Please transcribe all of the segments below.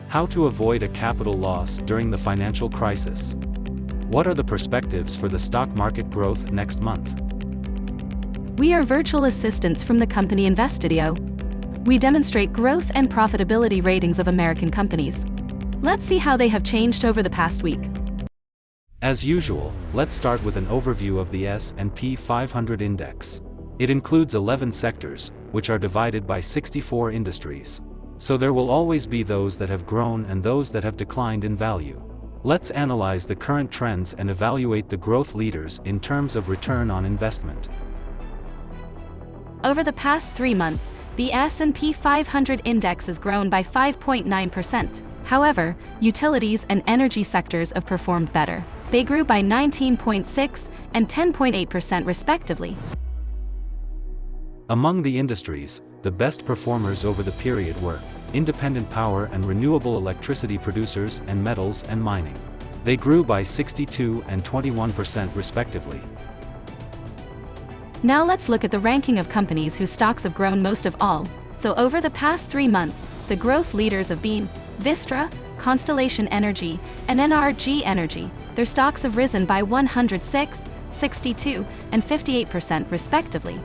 How to avoid a capital loss during the financial crisis. What are the perspectives for the stock market growth next month? We are virtual assistants from the company Investudio. We demonstrate growth and profitability ratings of American companies. Let's see how they have changed over the past week. As usual, let's start with an overview of the S&P 500 index. It includes 11 sectors, which are divided by 64 industries. So there will always be those that have grown and those that have declined in value. Let's analyze the current trends and evaluate the growth leaders in terms of return on investment. Over the past 3 months, the S&P 500 index has grown by 5.9%. However, utilities and energy sectors have performed better. They grew by 19.6% and 10.8% respectively. Among the industries, the best performers over the period were independent power and renewable electricity producers and metals and mining. They grew by 62% and 21% respectively. Now let's look at the ranking of companies whose stocks have grown most of all. So over the past 3 months, the growth leaders have been Vistra, Constellation Energy, and NRG Energy. Their stocks have risen by 106%, 62%, and 58% respectively.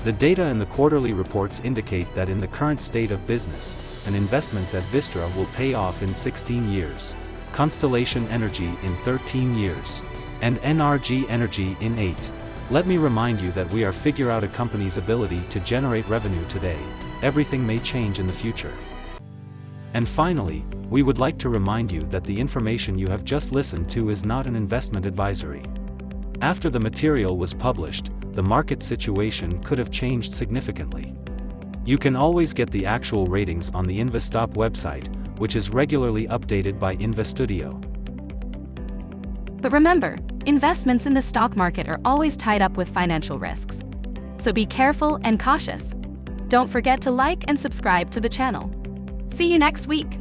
The data in the quarterly reports indicate that in the current state of business, an investments at Vistra will pay off in 16 years, Constellation Energy in 13 years, and NRG Energy in 8. Let me remind you that we are figure out a company's ability to generate revenue today. Everything may change in the future. And finally, we would like to remind you that the information you have just listened to is not an investment advisory. After the material was published, the market situation could have changed significantly. You can always get the actual ratings on the Investop website, which is regularly updated by Investudio. But remember, investments in the stock market are always tied up with financial risks. So be careful and cautious. Don't forget to like and subscribe to the channel. See you next week.